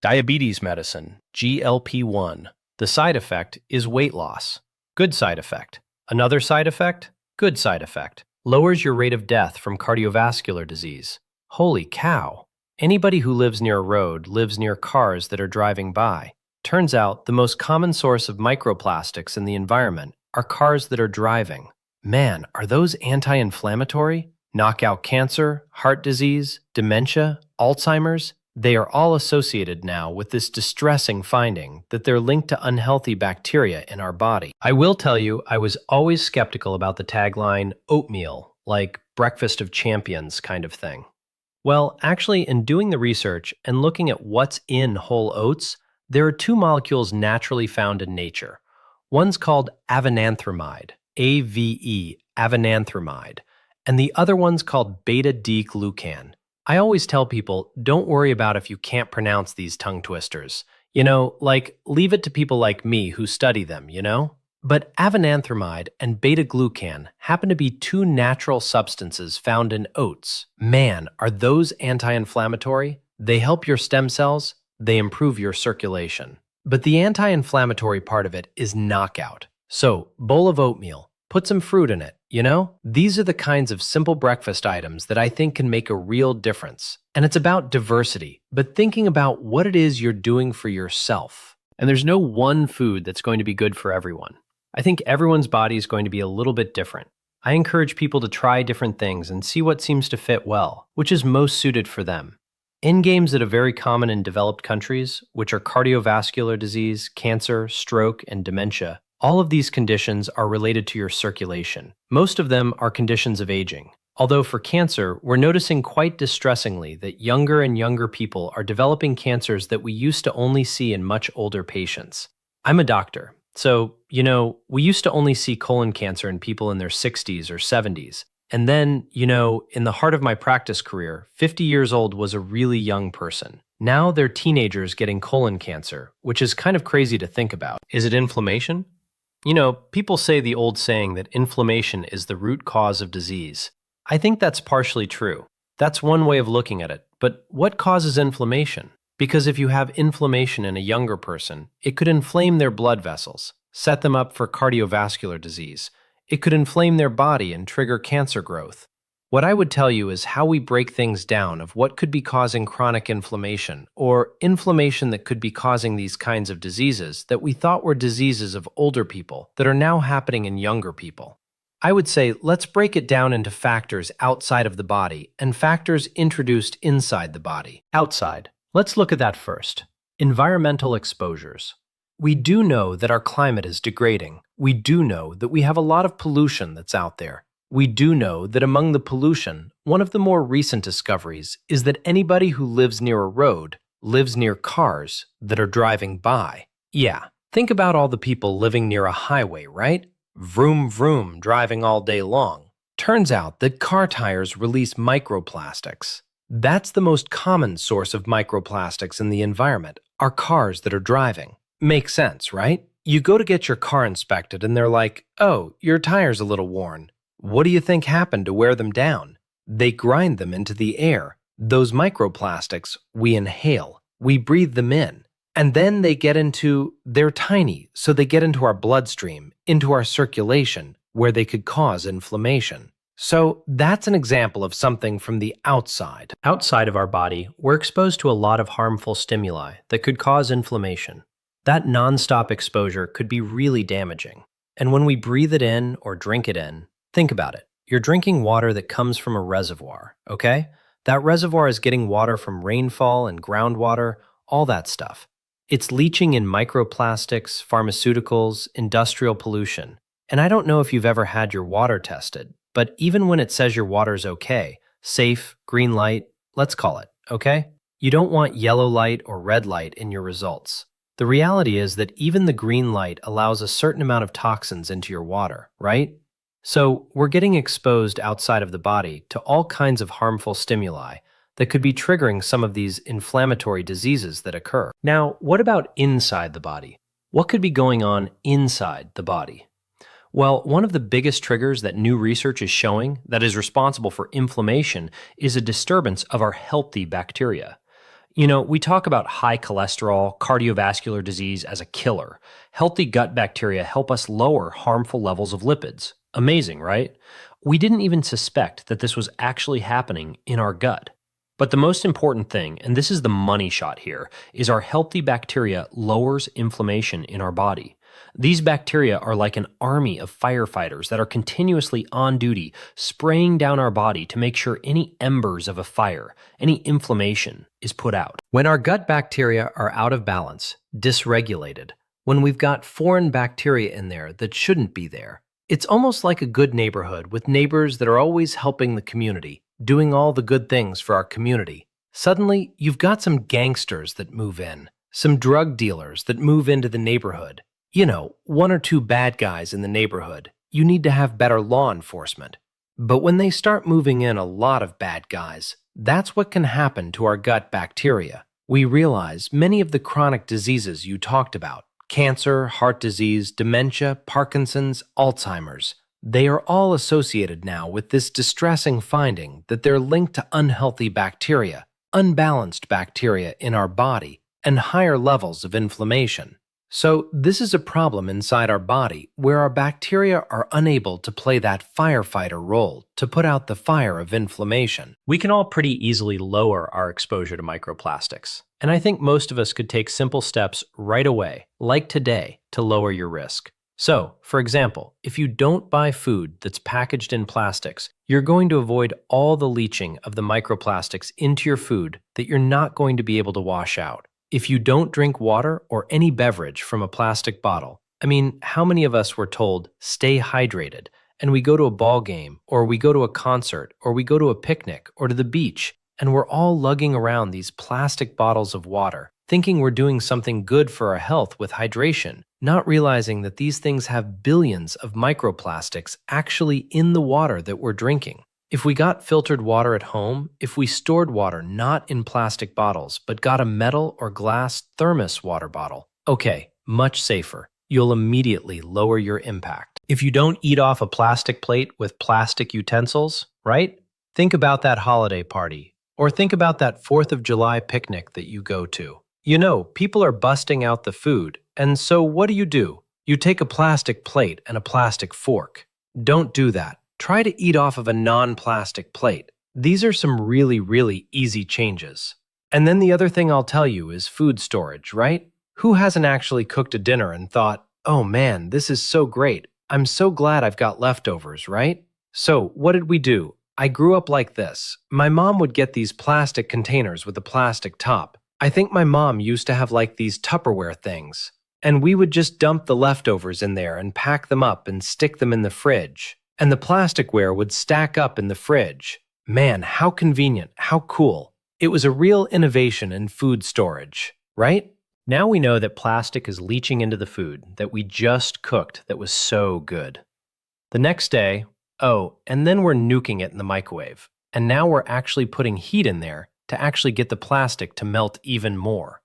Diabetes medicine, GLP-1. The side effect is weight loss. Good side effect. Another side effect? Good side effect. Lowers your rate of death from cardiovascular disease. Holy cow! Anybody who lives near a road lives near cars that are driving by. Turns out the most common source of microplastics in the environment are cars that are driving. Man, are those anti-inflammatory? Knock out cancer, heart disease, dementia, Alzheimer's? They are all associated now with this distressing finding that they're linked to unhealthy bacteria in our body. I will tell you, I was always skeptical about the tagline, oatmeal, like breakfast of champions kind of thing. Well, actually, in doing the research and looking at what's in whole oats, there are two molecules naturally found in nature. One's called avenanthramide, AVE, avenanthramide, and the other one's called beta-D-glucan. I always tell people, don't worry about if you can't pronounce these tongue twisters. Leave it to people like me who study them, But avenanthramide and beta-glucan happen to be two natural substances found in oats. Man, are those anti-inflammatory? They help your stem cells, they improve your circulation. But the anti-inflammatory part of it is knockout. So, bowl of oatmeal, put some fruit in it, These are the kinds of simple breakfast items that I think can make a real difference. And it's about diversity, but thinking about what it is you're doing for yourself. And there's no one food that's going to be good for everyone. I think everyone's body is going to be a little bit different. I encourage people to try different things and see what seems to fit well, which is most suited for them. Endgames that are very common in developed countries, which are cardiovascular disease, cancer, stroke, and dementia, all of these conditions are related to your circulation. Most of them are conditions of aging. Although for cancer, we're noticing quite distressingly that younger and younger people are developing cancers that we used to only see in much older patients. I'm a doctor, so, we used to only see colon cancer in people in their 60s or 70s. And then, in the heart of my practice career, 50 years old was a really young person. Now they're teenagers getting colon cancer, which is kind of crazy to think about. Is it inflammation? People say the old saying that inflammation is the root cause of disease. I think that's partially true. That's one way of looking at it. But what causes inflammation? Because if you have inflammation in a younger person, it could inflame their blood vessels, set them up for cardiovascular disease. It could inflame their body and trigger cancer growth. What I would tell you is how we break things down of what could be causing chronic inflammation, or inflammation that could be causing these kinds of diseases that we thought were diseases of older people that are now happening in younger people. I would say let's break it down into factors outside of the body and factors introduced inside the body. Outside. Let's look at that first. Environmental exposures. We do know that our climate is degrading. We do know that we have a lot of pollution that's out there. We do know that among the pollution, one of the more recent discoveries is that anybody who lives near a road lives near cars that are driving by. Yeah, think about all the people living near a highway, right? Vroom vroom driving all day long. Turns out that car tires release microplastics. That's the most common source of microplastics in the environment, are cars that are driving. Makes sense, right? You go to get your car inspected and they're like, oh, your tire's a little worn. What do you think happened to wear them down? They grind them into the air. Those microplastics, we inhale. We breathe them in. And then they're tiny, so they get into our bloodstream, into our circulation, where they could cause inflammation. So that's an example of something from the outside. Outside of our body, we're exposed to a lot of harmful stimuli that could cause inflammation. That nonstop exposure could be really damaging. And when we breathe it in or drink it in, think about it. You're drinking water that comes from a reservoir, okay? That reservoir is getting water from rainfall and groundwater, all that stuff. It's leaching in microplastics, pharmaceuticals, industrial pollution. And I don't know if you've ever had your water tested, but even when it says your water's okay, safe, green light, let's call it, okay? You don't want yellow light or red light in your results. The reality is that even the green light allows a certain amount of toxins into your water, right? So we're getting exposed outside of the body to all kinds of harmful stimuli that could be triggering some of these inflammatory diseases that occur. Now, what about inside the body? What could be going on inside the body? Well, one of the biggest triggers that new research is showing that is responsible for inflammation is a disturbance of our healthy bacteria. We talk about high cholesterol, cardiovascular disease as a killer. Healthy gut bacteria help us lower harmful levels of lipids. Amazing, right? We didn't even suspect that this was actually happening in our gut. But the most important thing, and this is the money shot here, is our healthy bacteria lowers inflammation in our body. These bacteria are like an army of firefighters that are continuously on duty, spraying down our body to make sure any embers of a fire, any inflammation, is put out. When our gut bacteria are out of balance, dysregulated, when we've got foreign bacteria in there that shouldn't be there, it's almost like a good neighborhood with neighbors that are always helping the community, doing all the good things for our community. Suddenly, you've got some gangsters that move in, some drug dealers that move into the neighborhood. One or two bad guys in the neighborhood. You need to have better law enforcement. But when they start moving in a lot of bad guys, that's what can happen to our gut bacteria. We realize many of the chronic diseases you talked about, cancer, heart disease, dementia, Parkinson's, Alzheimer's, they are all associated now with this distressing finding that they're linked to unhealthy bacteria, unbalanced bacteria in our body, and higher levels of inflammation. So this is a problem inside our body where our bacteria are unable to play that firefighter role to put out the fire of inflammation. We can all pretty easily lower our exposure to microplastics. And I think most of us could take simple steps right away, like today, to lower your risk. So, for example, if you don't buy food that's packaged in plastics, you're going to avoid all the leaching of the microplastics into your food that you're not going to be able to wash out. If you don't drink water or any beverage from a plastic bottle, how many of us were told, stay hydrated, and we go to a ball game, or we go to a concert, or we go to a picnic, or to the beach, and we're all lugging around these plastic bottles of water, thinking we're doing something good for our health with hydration, not realizing that these things have billions of microplastics actually in the water that we're drinking. If we got filtered water at home, if we stored water not in plastic bottles, but got a metal or glass thermos water bottle, okay, much safer. You'll immediately lower your impact. If you don't eat off a plastic plate with plastic utensils, right? Think about that holiday party, or think about that 4th of July picnic that you go to. People are busting out the food, and so what do? You take a plastic plate and a plastic fork. Don't do that. Try to eat off of a non-plastic plate. These are some really, really easy changes. And then the other thing I'll tell you is food storage, right? Who hasn't actually cooked a dinner and thought, oh man, this is so great. I'm so glad I've got leftovers, right? So what did we do? I grew up like this. My mom would get these plastic containers with a plastic top. I think my mom used to have like these Tupperware things. And we would just dump the leftovers in there and pack them up and stick them in the fridge. And the plasticware would stack up in the fridge. Man, how convenient, how cool. It was a real innovation in food storage, right? Now we know that plastic is leaching into the food that we just cooked that was so good. The next day, and then we're nuking it in the microwave. And now we're actually putting heat in there to actually get the plastic to melt even more.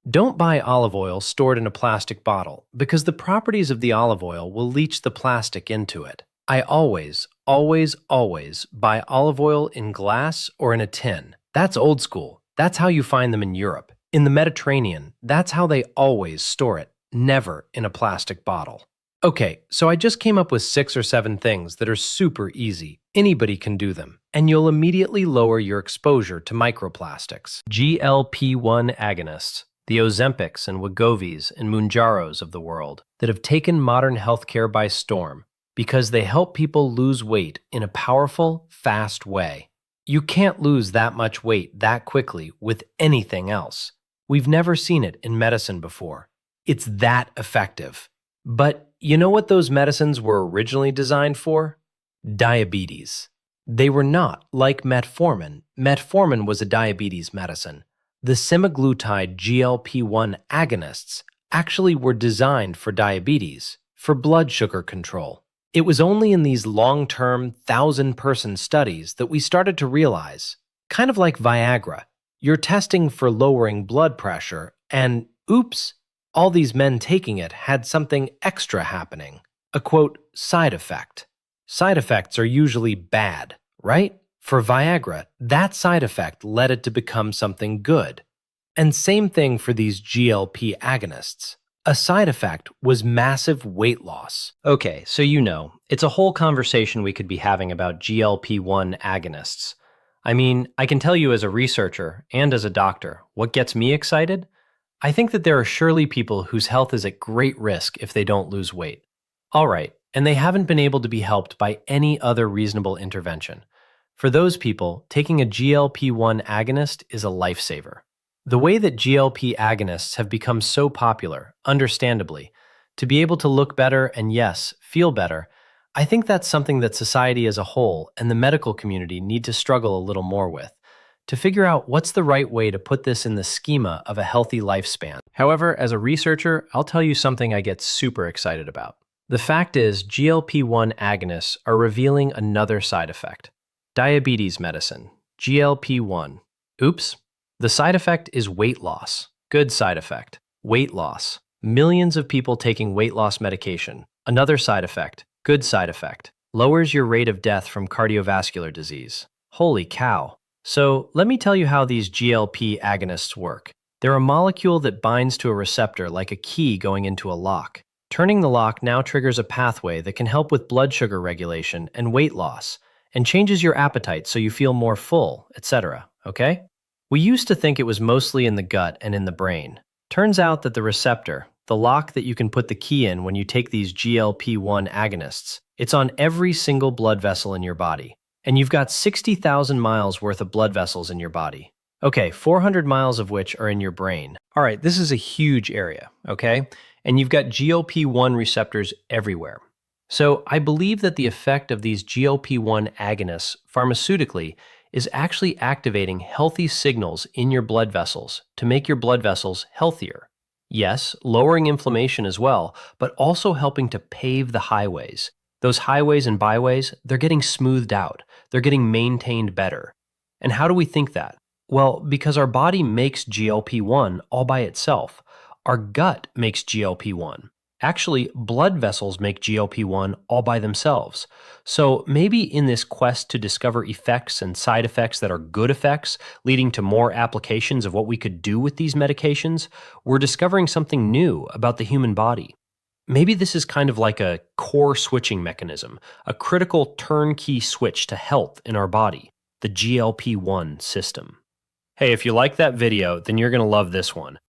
Don't buy olive oil stored in a plastic bottle because the properties of the olive oil will leach the plastic into it. I always buy olive oil in glass or in a tin. That's old school. That's how you find them in Europe. In the Mediterranean, that's how they always store it, never in a plastic bottle. Okay, so I just came up with 6 or 7 things that are super easy. Anybody can do them, and you'll immediately lower your exposure to microplastics. GLP-1 agonists, the Ozempics and Wegovys and Mounjaros of the world that have taken modern healthcare by storm, because they help people lose weight in a powerful, fast way. You can't lose that much weight that quickly with anything else. We've never seen it in medicine before. It's that effective. But you know what those medicines were originally designed for? Diabetes. They were not like metformin. Metformin was a diabetes medicine. The semaglutide GLP-1 agonists actually were designed for diabetes, for blood sugar control. It was only in these long-term, 1,000-person studies that we started to realize, kind of like Viagra, you're testing for lowering blood pressure, and oops, all these men taking it had something extra happening, a quote, side effect. Side effects are usually bad, right? For Viagra, that side effect led it to become something good. And same thing for these GLP agonists. A side effect was massive weight loss. Okay, so it's a whole conversation we could be having about GLP-1 agonists. I mean, I can tell you as a researcher and as a doctor, what gets me excited? I think that there are surely people whose health is at great risk if they don't lose weight. All right, and they haven't been able to be helped by any other reasonable intervention. For those people, taking a GLP-1 agonist is a lifesaver. The way that GLP agonists have become so popular, understandably, to be able to look better and yes, feel better, I think that's something that society as a whole and the medical community need to struggle a little more with, to figure out what's the right way to put this in the schema of a healthy lifespan. However, as a researcher, I'll tell you something I get super excited about. The fact is, GLP-1 agonists are revealing another side effect. Diabetes medicine, GLP-1. Oops. The side effect is weight loss. Good side effect. Weight loss. Millions of people taking weight loss medication. Another side effect. Good side effect. Lowers your rate of death from cardiovascular disease. Holy cow. So let me tell you how these GLP agonists work. They're a molecule that binds to a receptor like a key going into a lock. Turning the lock now triggers a pathway that can help with blood sugar regulation and weight loss, and changes your appetite so you feel more full, etc. Okay? We used to think it was mostly in the gut and in the brain. Turns out that the receptor, the lock that you can put the key in when you take these GLP-1 agonists, it's on every single blood vessel in your body. And you've got 60,000 miles worth of blood vessels in your body. Okay, 400 miles of which are in your brain. All right, this is a huge area, okay? And you've got GLP-1 receptors everywhere. So I believe that the effect of these GLP-1 agonists pharmaceutically is actually activating healthy signals in your blood vessels to make your blood vessels healthier. Yes, lowering inflammation as well, but also helping to pave the highways. Those highways and byways, they're getting smoothed out. They're getting maintained better. And how do we think that? Well, because our body makes GLP-1 all by itself. Our gut makes GLP-1. Actually, blood vessels make GLP-1 all by themselves. So maybe in this quest to discover effects and side effects that are good effects, leading to more applications of what we could do with these medications, we're discovering something new about the human body. Maybe this is kind of like a core switching mechanism, a critical turnkey switch to health in our body, the GLP-1 system. Hey, if you like that video, then you're going to love this one.